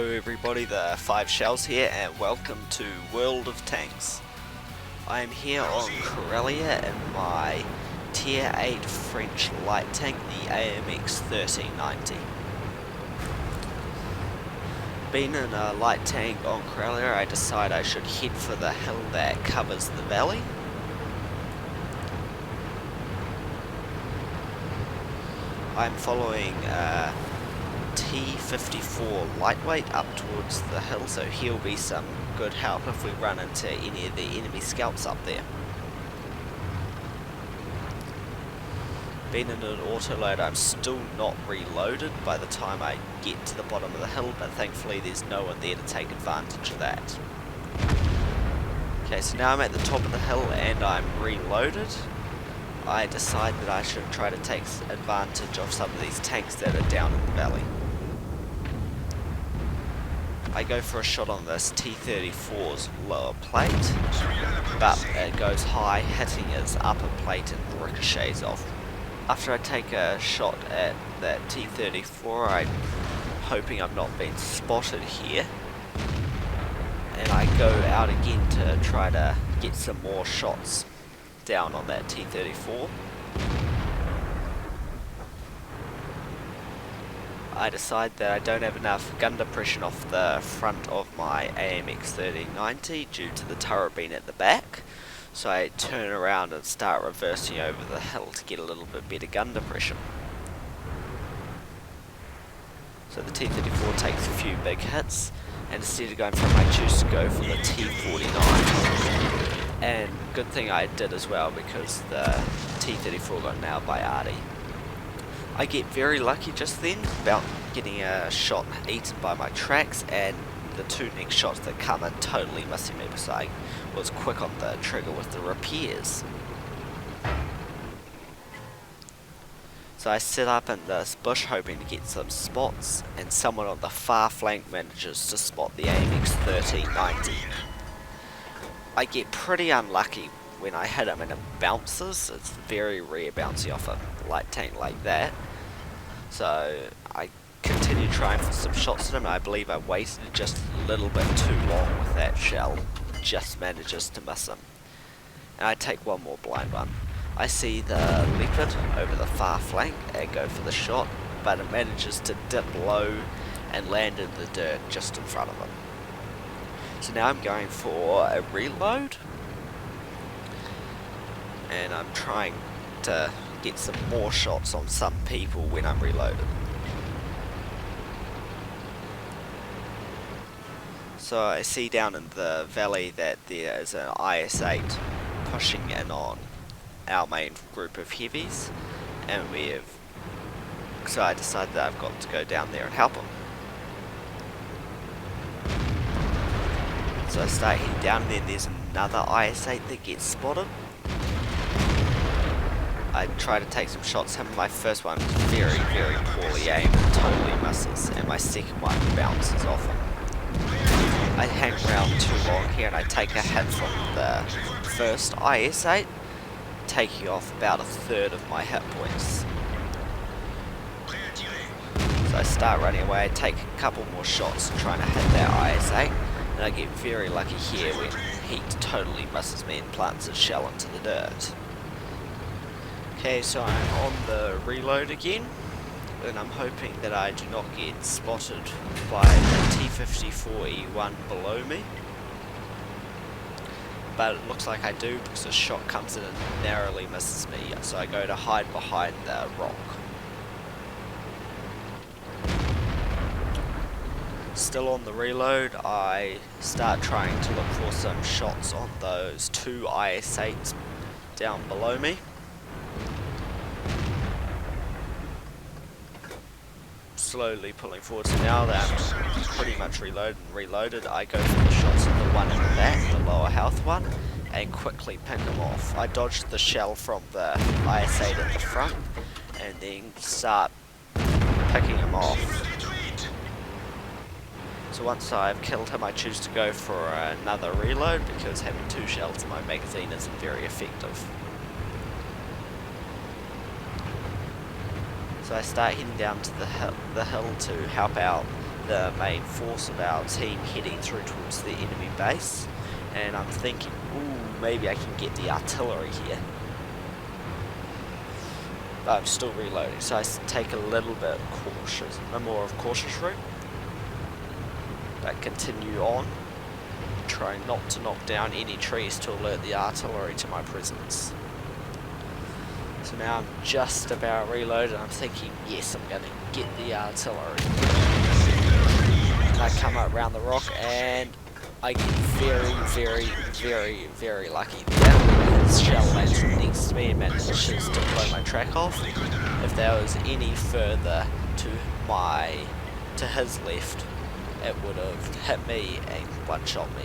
Hello everybody, the 5 Shells here and welcome to World of Tanks. I am here on Karelia in my Tier 8 French light tank, the AMX 1390. Being in a light tank on Karelia, I decide I should head for the hill that covers the valley. I'm following T54 lightweight up towards the hill, so he'll be some good help if we run into any of the enemy scouts up there. Being in an autoload, I'm still not reloaded by the time I get to the bottom of the hill, but thankfully there's no one there to take advantage of that. Okay, so now I'm at the top of the hill and I'm reloaded. I decide that I should try to take advantage of some of these tanks that are down in the valley. I go for a shot on this T-34's lower plate, but it goes high, hitting his upper plate and ricochets off. After I take a shot at that T-34, I'm hoping I'm not being spotted here, and I go out again to try to get some more shots down on that T-34. I decide that I don't have enough gun depression off the front of my AMX 1390 due to the turret being at the back, so I turn around and start reversing over the hill to get a little bit better gun depression. So the T-34 takes a few big hits, and instead of going for my choose to go for the T-49. And good thing I did as well, because the T-34 got nailed by Artie. I get very lucky just then about getting a shot eaten by my tracks, and the two next shots that come in totally missing me because I was quick on the trigger with the repairs. So I set up in this bush hoping to get some spots, and someone on the far flank manages to spot the AMX 1390. I get pretty unlucky when I hit him and it bounces. It's very rare bouncing off a light tank like that. So I continue trying for some shots at him. I believe I waited just a little bit too long with that shell. Just manages to miss him. And I take one more blind one. I see the Leopard over the far flank and go for the shot, but it manages to dip low and land in the dirt just in front of him. So now I'm going for a reload, and I'm trying to get some more shots on some people when I'm reloaded. So I see down in the valley that there is an IS-8 pushing in on our main group of heavies, and so I decide that I've got to go down there and help them. So I start heading down, and then there's another IS-8 that gets spotted. I try to take some shots. My first one is very, very poorly aimed and totally misses, and my second one bounces off him. I hang around too long here and I take a hit from the first IS-8, taking off about a third of my hit points. So I start running away. I take a couple more shots trying to hit that IS-8, and I get very lucky here when he totally misses me and plants his shell into the dirt. Okay, so I'm on the reload again, and I'm hoping that I do not get spotted by the T-54E1 below me. But it looks like I do, because the shot comes in and narrowly misses me, so I go to hide behind the rock. Still on the reload, I start trying to look for some shots on those two IS-8s down below me. Slowly pulling forward, so now that I'm pretty much reloaded, I go for the shots on the one in the back, the lower health one, and quickly pick him off. I dodge the shell from the IS-8 at the front, and then start picking him off. So once I've killed him, I choose to go for another reload, because having two shells in my magazine isn't very effective. So I start heading down to the hill to help out the main force of our team heading through towards the enemy base, and I'm thinking, ooh, maybe I can get the artillery here. But I'm still reloading, so I take a little bit cautious, a more of cautious route. But continue on, trying not to knock down any trees to alert the artillery to my presence. So now I'm just about reloaded, and I'm thinking, yes, I'm going to get the artillery. And I come up around the rock, and I get very lucky there. His shell lands next to me and manages to blow my track off. If there was any further to his left, it would have hit me and one-shot me.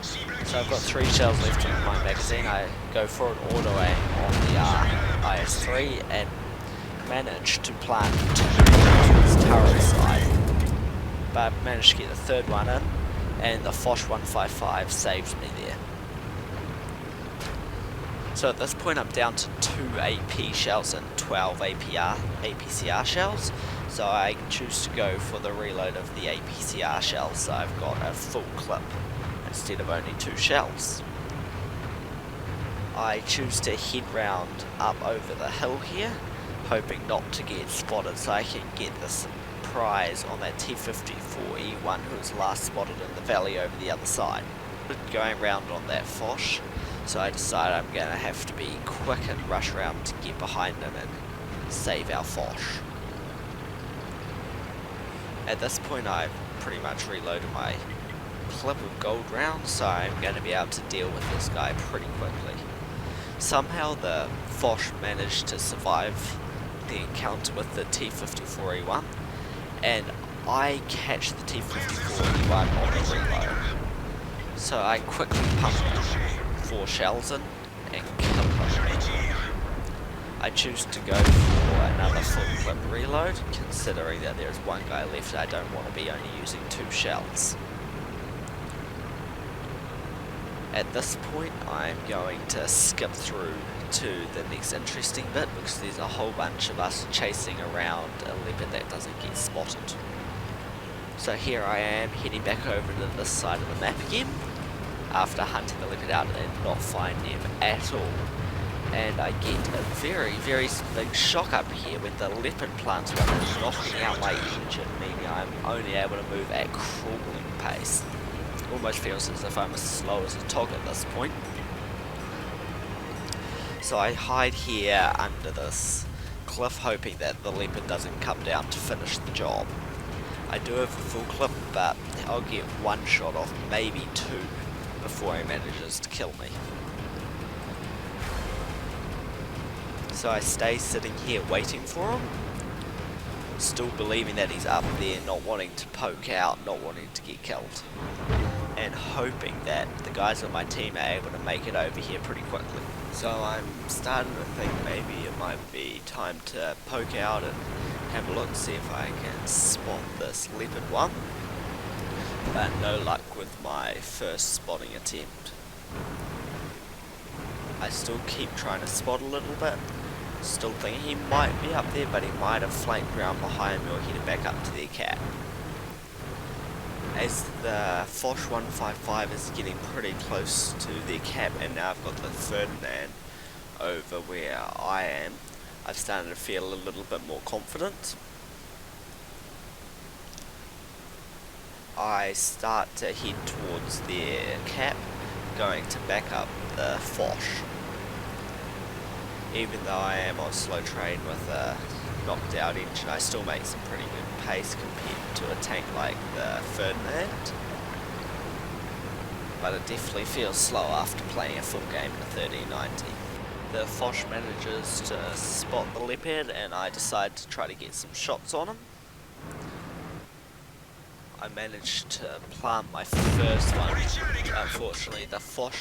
So I've got 3 shells left in my magazine. I go for an auto aim on the IS-3 and manage to plant 2 to its turret side. But I managed to get the 3rd one in, and the Foch 155 saved me there. So at this point I'm down to 2 AP shells and 12 APCR shells. So I choose to go for the reload of the APCR shells, so I've got a full clip instead of only 2 shells. I choose to head round up over the hill here, hoping not to get spotted so I can get the surprise on that T-54E1 who was last spotted in the valley over the other side. Going round on that Foch, so I decide I'm going to have to be quick and rush around to get behind him and save our Foch. At this point I've pretty much reloaded my clip of gold rounds, so I'm going to be able to deal with this guy pretty quickly. Somehow the Foch managed to survive the encounter with the T-54E1, and I catch the T-54E1 on the reload. So I quickly pump 4 shells in and kill him. I choose to go for another full clip reload, considering that there's one guy left. I don't want to be only using 2 shells. At this point I'm going to skip through to the next interesting bit, because there's a whole bunch of us chasing around a leopard that doesn't get spotted. So here I am heading back over to this side of the map again, after hunting the leopard out and not finding him at all. And I get a very big shock up here when the leopard plant one is knocking out my engine, meaning I'm only able to move at crawling pace. Almost feels as if I'm as slow as a tog at this point. So I hide here under this cliff, hoping that the leopard doesn't come down to finish the job. I do have a full clip, but I'll get 1 shot off, maybe 2, before he manages to kill me. So I stay sitting here waiting for him, still believing that he's up there, not wanting to poke out, not wanting to get killed, and hoping that the guys on my team are able to make it over here pretty quickly. So I'm starting to think maybe it might be time to poke out and have a look and see if I can spot this leopard one, but no luck with my first spotting attempt. I still keep trying to spot a little bit, still thinking he might be up there, but he might have flanked round behind me or headed back up to their cap. As the Foch 155 is getting pretty close to their cap, and now I've got the Ferdinand over where I am, I've started to feel a little bit more confident. I start to head towards their cap, going to back up the Foch. Even though I am on slow train with a knocked out engine, I still make some pretty good pace compared to a tank like the Ferdinand. But it definitely feels slow after playing a full game in a 1390. The Foch manages to spot the leopard, and I decide to try to get some shots on him. I managed to plant my first one. Unfortunately, the Foch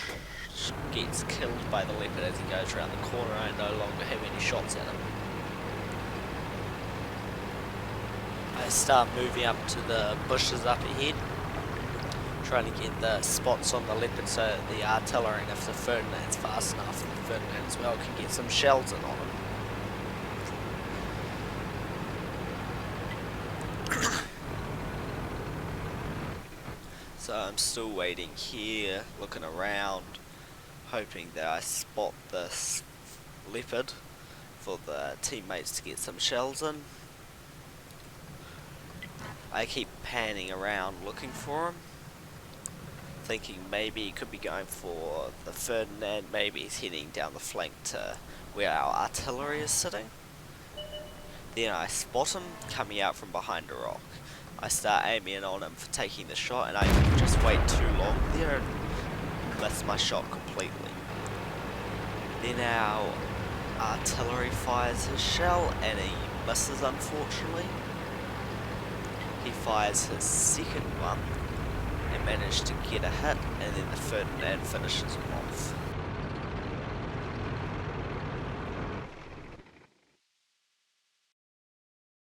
gets killed by the leopard as he goes around the corner. I no longer have any shots at him. I start moving up to the bushes up ahead, trying to get the spots on the leopard so that the artillery, and if the Ferdinand's fast enough, the Ferdinand as well can get some shells in on him. So I'm still waiting here, looking around, hoping that I spot this leopard for the teammates to get some shells in. I keep panning around looking for him, thinking maybe he could be going for the Ferdinand, maybe he's heading down the flank to where our artillery is sitting. Then I spot him coming out from behind a rock. I start aiming on him for taking the shot, and I just wait too long there and miss my shot completely. Then our artillery fires his shell and he misses, unfortunately. He fires his second one and managed to get a hit, and then the Ferdinand finishes him off.